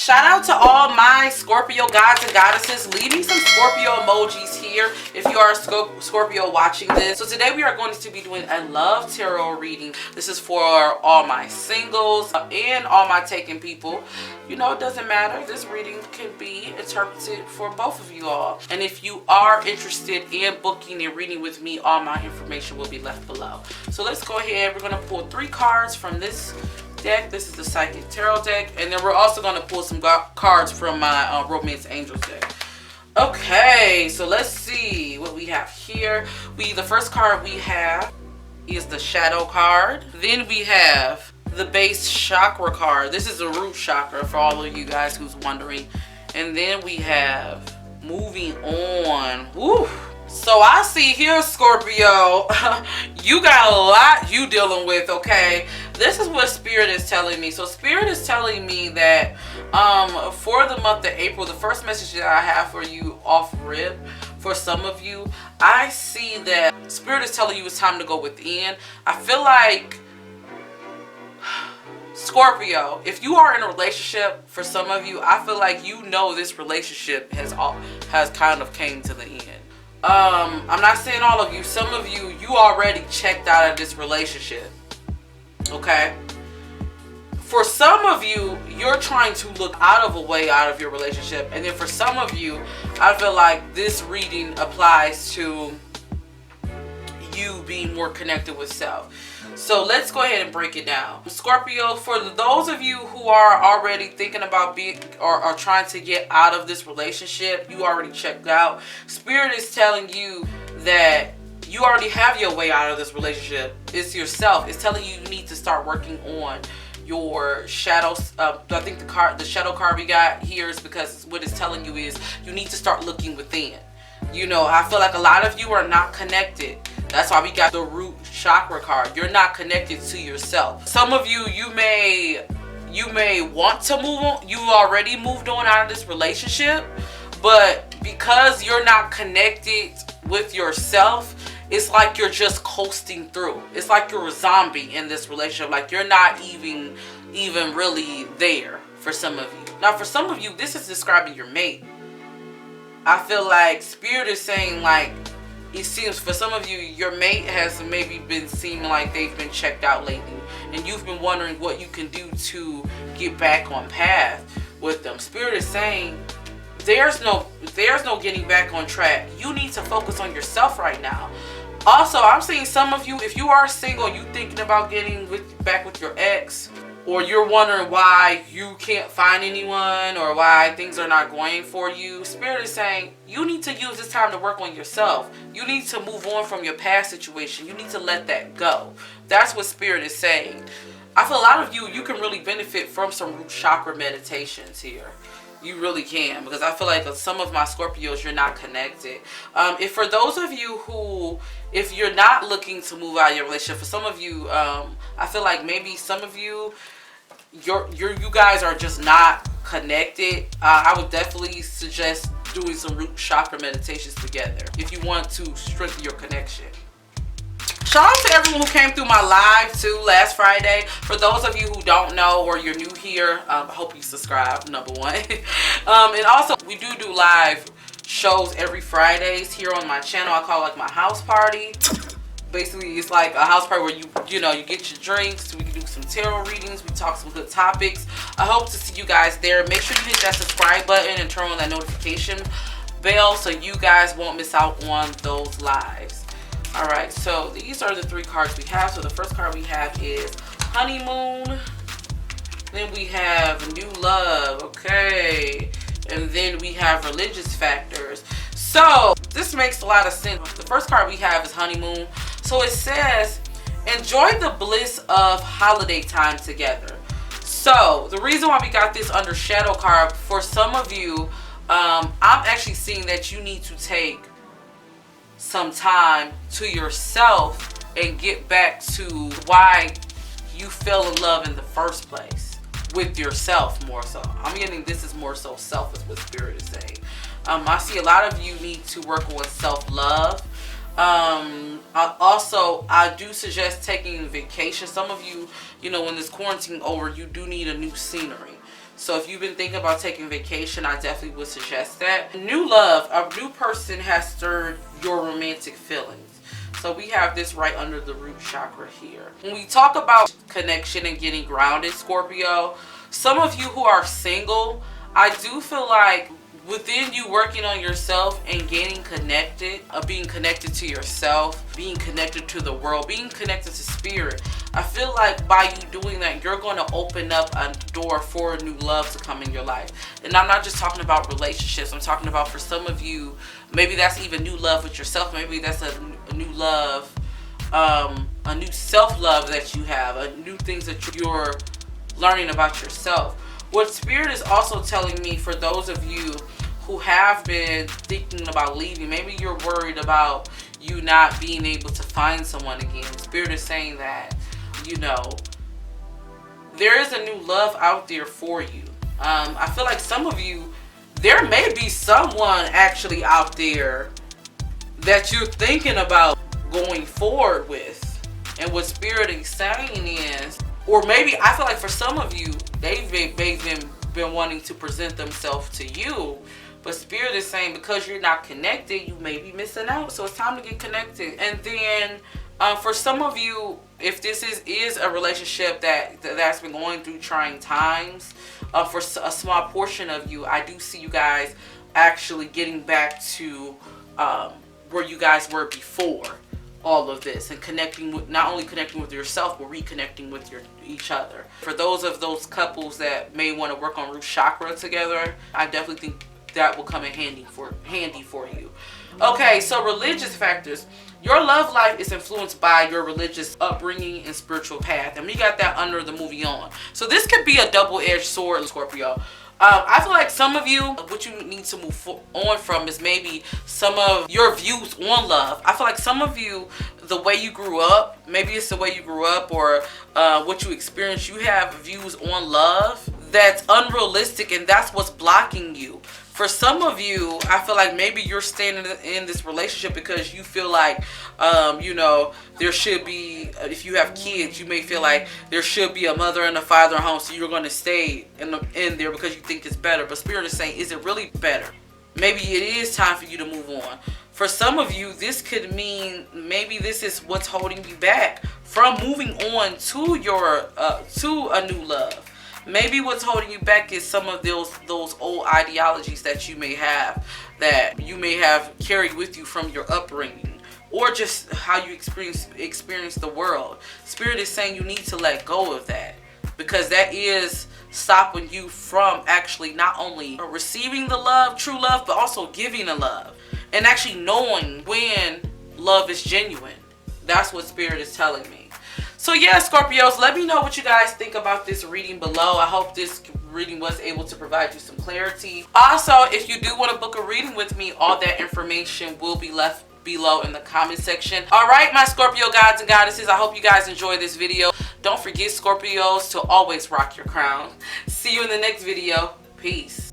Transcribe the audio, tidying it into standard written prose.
Shout out to all my Scorpio gods and goddesses. Leave me some Scorpio emojis here if you are a Scorpio watching this. So today we are going to be doing a love tarot reading. This is for all my singles and all my taken people. You know, it doesn't matter. This reading can be interpreted for both of you all. And if you are interested in booking and reading with me, all my information will be left below. So let's go ahead. We're going to pull 3 cards from this deck. This is the Psychic Tarot deck, and then we're also going to pull some cards from my Romance Angels deck. Okay, so let's see what we have here. The first card we have is the Shadow card. Then we have the Base Chakra card. This is the root chakra for all of you guys who's wondering. And then we have Moving On. Woo! So I see here, Scorpio, you got a lot you dealing with, okay? This is what Spirit is telling me. So Spirit is telling me that for the month of April, the first message that I have for you off rip, for some of you, I see that Spirit is telling you it's time to go within. I feel like, Scorpio, if you are in a relationship, for some of you, I feel like you know this relationship has kind of came to the end. I'm not saying all of you. Some of you, you already checked out of this relationship. Okay? For some of you, you're trying to look out of a way out of your relationship. And then for some of you, I feel like this reading applies to you being more connected with self. So let's go ahead and break it down. Scorpio, for those of you who are already thinking about being or trying to get out of this relationship, you already checked out. Spirit is telling you that you already have your way out of this relationship. It's yourself. It's telling you you need to start working on your shadows. I think the shadow card we got here is because what it's telling you is you need to start looking within. You know, I feel like a lot of you are not connected. That's why we got the root chakra card. You're not connected to yourself. Some of you, you may want to move on. You already moved on out of this relationship, but because you're not connected with yourself, it's like you're just coasting through. It's like you're a zombie in this relationship. Like you're not even really there for some of you. Now, for some of you, this is describing your mate. I feel like Spirit is saying, like, it seems for some of you, your mate has maybe been seeming like they've been checked out lately, and you've been wondering what you can do to get back on path with them. Spirit is saying there's no getting back on track. You need to focus on yourself right now. Also, I'm seeing some of you, if you are single, you thinking about getting back with your ex, or you're wondering why you can't find anyone or why things are not going for you. Spirit is saying you need to use this time to work on yourself. You need to move on from your past situation. You need to let that go. That's what Spirit is saying. I feel a lot of you can really benefit from some root chakra meditations here. You really can, because I feel like some of my Scorpios, you're not connected. If for those of you who, if you're not looking to move out of your relationship, for some of you, I feel like maybe some of you, you guys are just not connected. I would definitely suggest doing some root chakra meditations together if you want to strengthen your connection. Shout out to everyone who came through my live too last Friday. For those of you who don't know or you're new here, I hope you subscribe, number one. And also, we do live shows every Fridays here on my channel. I call it like my house party. Basically, it's like a house party where you get your drinks. We can do some tarot readings. We talk some good topics. I hope to see you guys there. Make sure you hit that subscribe button and turn on that notification bell so you guys won't miss out on those lives. Alright, so these are the 3 cards we have. So the first card we have is Honeymoon. Then we have New Love. Okay. And then we have Religious Factors. So this makes a lot of sense. The first card we have is Honeymoon. So it says, enjoy the bliss of holiday time together. So the reason why we got this under shadow card, for some of you, I'm actually seeing that you need to take some time to yourself and get back to why you fell in love in the first place with yourself more so. I'm getting this is more so self is what Spirit is saying. I see a lot of you need to work on self-love. I do suggest taking vacation. Some of you, you know, when this quarantine over, you do need a new scenery. So if you've been thinking about taking vacation, I definitely would suggest that. New love, a new person has stirred your romantic feelings. So we have this right under the root chakra here. When we talk about connection and getting grounded, Scorpio, some of you who are single, I do feel like within you working on yourself and getting connected, being connected to yourself, being connected to the world, being connected to spirit, I feel like by you doing that, you're going to open up a door for new love to come in your life. And I'm not just talking about relationships. I'm talking about, for some of you, maybe that's even new love with yourself. Maybe that's a new love, a new self-love that you have, a new things that you're learning about yourself. What Spirit is also telling me, for those of you who have been thinking about leaving, maybe you're worried about you not being able to find someone again. Spirit is saying that, you know, there is a new love out there for you. I feel like some of you, there may be someone actually out there that you're thinking about going forward with. And what Spirit is saying is, or maybe I feel like for some of you, they've been wanting to present themselves to you, but Spirit is saying because you're not connected, you may be missing out. So it's time to get connected. And then for some of you, if this is a relationship that's been going through trying times, for a small portion of you, I do see you guys actually getting back to where you guys were before all of this, and connecting with, not only connecting with yourself, but reconnecting with each other. For those couples that may want to work on root chakra together, I definitely think that will come in handy for you. Okay, so religious factors. Your love life is influenced by your religious upbringing and spiritual path, and we got that under the movie On. So this could be a double-edged sword, Scorpio. I feel like some of you, what you need to move on from is maybe some of your views on love. I feel like some of you, the way you grew up, maybe it's the way you grew up, or what you experienced, you have views on love that's unrealistic, and that's what's blocking you. For some of you, I feel like maybe you're standing in this relationship because you feel like, you know, there should be, if you have kids, you may feel like there should be a mother and a father at home, so you're going to stay in there because you think it's better. But Spirit is saying, is it really better? Maybe it is time for you to move on. For some of you, this could mean maybe this is what's holding you back from moving on to your to a new love. Maybe what's holding you back is some of those old ideologies that you may have carried with you from your upbringing, or just how you experience the world. Spirit is saying you need to let go of that, because that is stopping you from actually not only receiving the love, true love, but also giving the love, and actually knowing when love is genuine. That's what Spirit is telling me. So yeah, Scorpios, let me know what you guys think about this reading below. I hope this reading was able to provide you some clarity. Also, if you do want to book a reading with me, all that information will be left below in the comment section. Alright, my Scorpio gods and goddesses, I hope you guys enjoyed this video. Don't forget, Scorpios, to always rock your crown. See you in the next video. Peace.